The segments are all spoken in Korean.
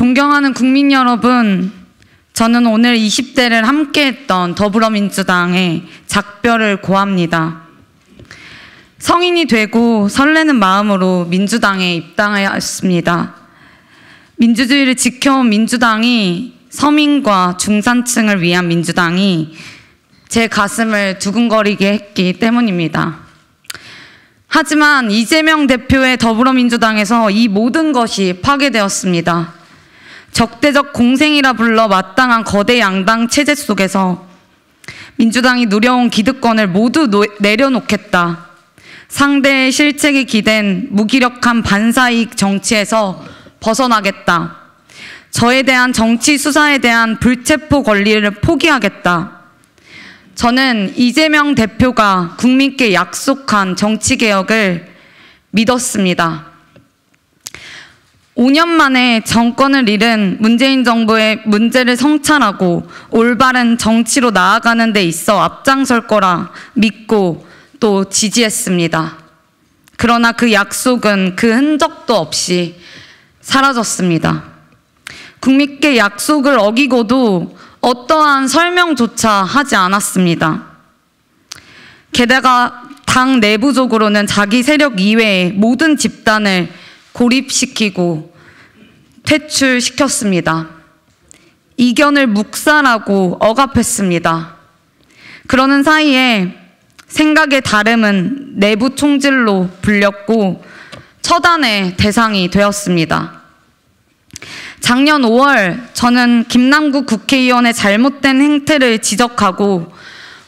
존경하는 국민 여러분, 저는 오늘 20대를 함께했던 더불어민주당에 작별을 고합니다. 성인이 되고 설레는 마음으로 민주당에 입당하였습니다. 민주주의를 지켜온 민주당이, 서민과 중산층을 위한 민주당이 제 가슴을 두근거리게 했기 때문입니다. 하지만 이재명 대표의 더불어민주당에서 이 모든 것이 파괴되었습니다. 적대적 공생이라 불러 마땅한 거대 양당 체제 속에서 민주당이 누려온 기득권을 모두 내려놓겠다. 상대의 실책이 기댄 무기력한 반사이익 정치에서 벗어나겠다. 저에 대한 정치 수사에 대한 불체포 권리를 포기하겠다. 저는 이재명 대표가 국민께 약속한 정치개혁을 믿었습니다. 5년 만에 정권을 잃은 문재인 정부의 문제를 성찰하고 올바른 정치로 나아가는 데 있어 앞장설 거라 믿고 또 지지했습니다. 그러나 그 약속은 그 흔적도 없이 사라졌습니다. 국민께 약속을 어기고도 어떠한 설명조차 하지 않았습니다. 게다가 당 내부적으로는 자기 세력 이외의 모든 집단을 고립시키고 퇴출시켰습니다. 이견을 묵살하고 억압했습니다. 그러는 사이에 생각의 다름은 내부 총질로 불렸고 처단의 대상이 되었습니다. 작년 5월 저는 김남국 국회의원의 잘못된 행태를 지적하고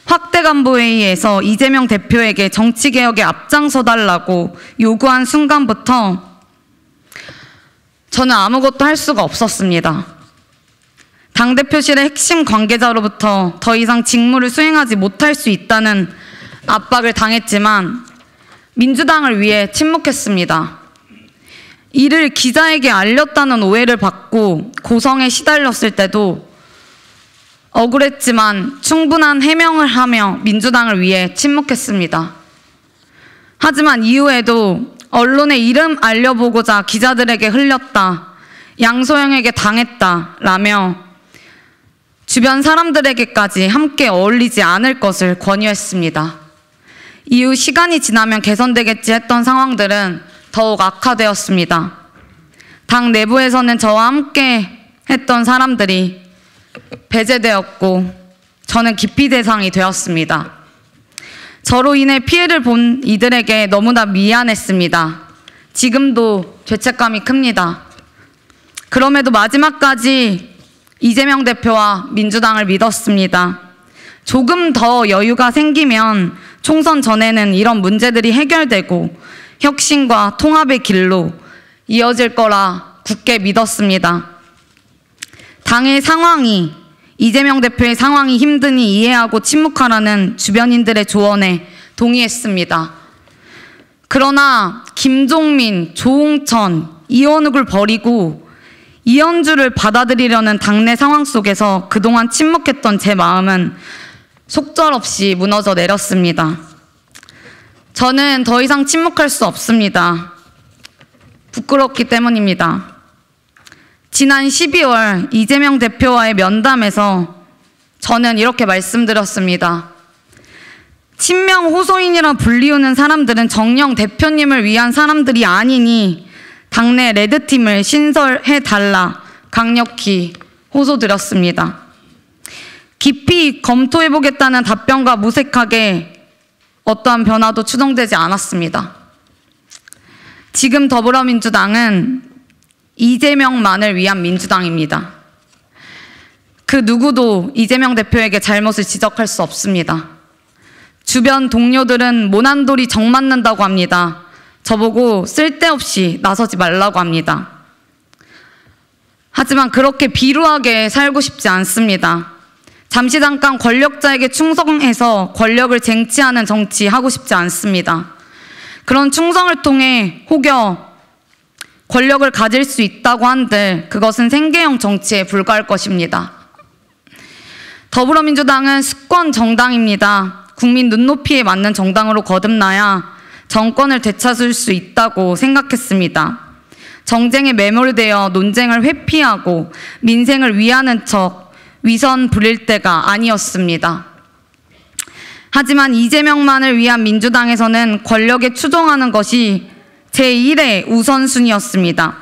확대간부회의에서 이재명 대표에게 정치개혁에 앞장서달라고 요구한 순간부터 저는 아무것도 할 수가 없었습니다. 당대표실의 핵심 관계자로부터 더 이상 직무를 수행하지 못할 수 있다는 압박을 당했지만 민주당을 위해 침묵했습니다. 이를 기자에게 알렸다는 오해를 받고 고성에 시달렸을 때도 억울했지만 충분한 해명을 하며 민주당을 위해 침묵했습니다. 하지만 이후에도 언론에 이름 알려보고자 기자들에게 흘렸다, 양소영에게 당했다 라며 주변 사람들에게까지 함께 어울리지 않을 것을 권유했습니다. 이후 시간이 지나면 개선되겠지 했던 상황들은 더욱 악화되었습니다. 당 내부에서는 저와 함께 했던 사람들이 배제되었고 저는 기피 대상이 되었습니다. 저로 인해 피해를 본 이들에게 너무나 미안했습니다. 지금도 죄책감이 큽니다. 그럼에도 마지막까지 이재명 대표와 민주당을 믿었습니다. 조금 더 여유가 생기면 총선 전에는 이런 문제들이 해결되고 혁신과 통합의 길로 이어질 거라 굳게 믿었습니다. 당의 상황이, 이재명 대표의 상황이 힘드니 이해하고 침묵하라는 주변인들의 조언에 동의했습니다. 그러나 김종민, 조홍천, 이원욱을 버리고 이현주를 받아들이려는 당내 상황 속에서 그동안 침묵했던 제 마음은 속절없이 무너져 내렸습니다. 저는 더 이상 침묵할 수 없습니다. 부끄럽기 때문입니다. 지난 12월 이재명 대표와의 면담에서 저는 이렇게 말씀드렸습니다. 친명 호소인이라 불리우는 사람들은 정녕 대표님을 위한 사람들이 아니니 당내 레드팀을 신설해달라 강력히 호소드렸습니다. 깊이 검토해보겠다는 답변과 무색하게 어떠한 변화도 추정되지 않았습니다. 지금 더불어민주당은 이재명만을 위한 민주당입니다. 그 누구도 이재명 대표에게 잘못을 지적할 수 없습니다. 주변 동료들은 모난돌이 정 맞는다고 합니다. 저보고 쓸데없이 나서지 말라고 합니다. 하지만 그렇게 비루하게 살고 싶지 않습니다. 잠시 잠깐 권력자에게 충성해서 권력을 쟁취하는 정치 하고 싶지 않습니다. 그런 충성을 통해 혹여 권력을 가질 수 있다고 한들 그것은 생계형 정치에 불과할 것입니다. 더불어민주당은 수권 정당입니다. 국민 눈높이에 맞는 정당으로 거듭나야 정권을 되찾을 수 있다고 생각했습니다. 정쟁에 매몰되어 논쟁을 회피하고 민생을 위하는 척 위선 부릴 때가 아니었습니다. 하지만 이재명만을 위한 민주당에서는 권력에 추종하는 것이 제1의 우선순위였습니다.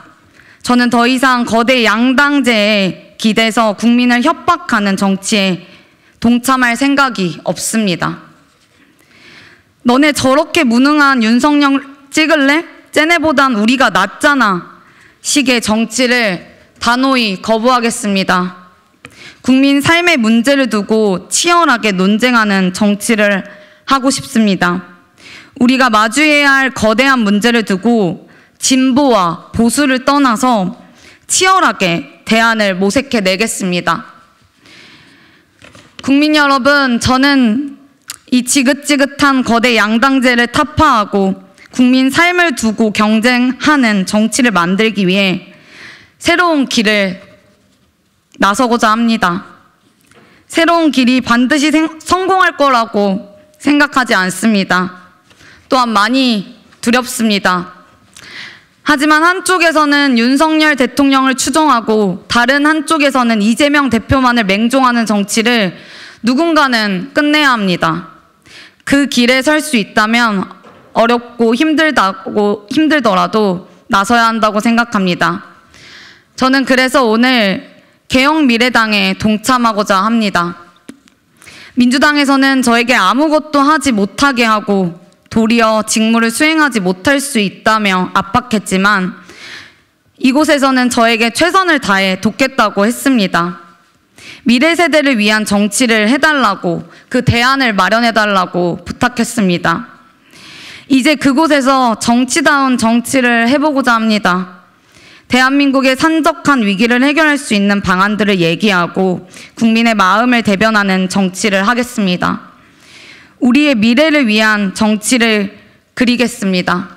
저는 더 이상 거대 양당제에 기대서 국민을 협박하는 정치에 동참할 생각이 없습니다. 너네 저렇게 무능한 윤석열 찍을래? 쟤네보단 우리가 낫잖아. 식의 정치를 단호히 거부하겠습니다. 국민 삶의 문제를 두고 치열하게 논쟁하는 정치를 하고 싶습니다. 우리가 마주해야 할 거대한 문제를 두고 진보와 보수를 떠나서 치열하게 대안을 모색해 내겠습니다. 국민 여러분, 저는 이 지긋지긋한 거대 양당제를 타파하고 국민 삶을 두고 경쟁하는 정치를 만들기 위해 새로운 길을 나서고자 합니다. 새로운 길이 반드시 성공할 거라고 생각하지 않습니다. 또한 많이 두렵습니다. 하지만 한쪽에서는 윤석열 대통령을 추종하고 다른 한쪽에서는 이재명 대표만을 맹종하는 정치를 누군가는 끝내야 합니다. 그 길에 설 수 있다면 어렵고 힘들더라도 나서야 한다고 생각합니다. 저는 그래서 오늘 개혁미래당에 동참하고자 합니다. 민주당에서는 저에게 아무것도 하지 못하게 하고 도리어 직무를 수행하지 못할 수 있다며 압박했지만 이곳에서는 저에게 최선을 다해 돕겠다고 했습니다. 미래 세대를 위한 정치를 해달라고, 그 대안을 마련해달라고 부탁했습니다. 이제 그곳에서 정치다운 정치를 해보고자 합니다. 대한민국의 산적한 위기를 해결할 수 있는 방안들을 얘기하고 국민의 마음을 대변하는 정치를 하겠습니다. 우리의 미래를 위한 정치를 그리겠습니다.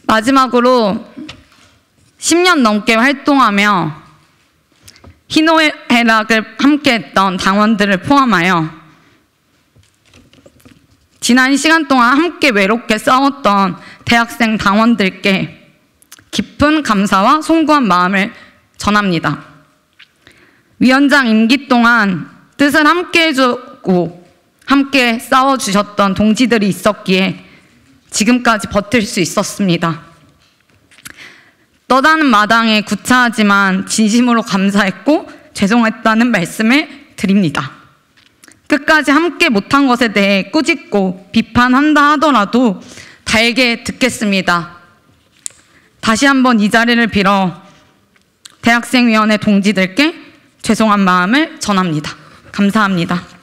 마지막으로 10년 넘게 활동하며 희노애락을 함께했던 당원들을 포함하여 지난 시간 동안 함께 외롭게 싸웠던 대학생 당원들께 깊은 감사와 송구한 마음을 전합니다. 위원장 임기 동안 뜻을 함께 해주고 함께 싸워주셨던 동지들이 있었기에 지금까지 버틸 수 있었습니다. 떠나는 마당에 구차하지만 진심으로 감사했고 죄송했다는 말씀을 드립니다. 끝까지 함께 못한 것에 대해 꾸짖고 비판한다 하더라도 달게 듣겠습니다. 다시 한번 이 자리를 빌어 대학생위원회 동지들께 죄송한 마음을 전합니다. 감사합니다.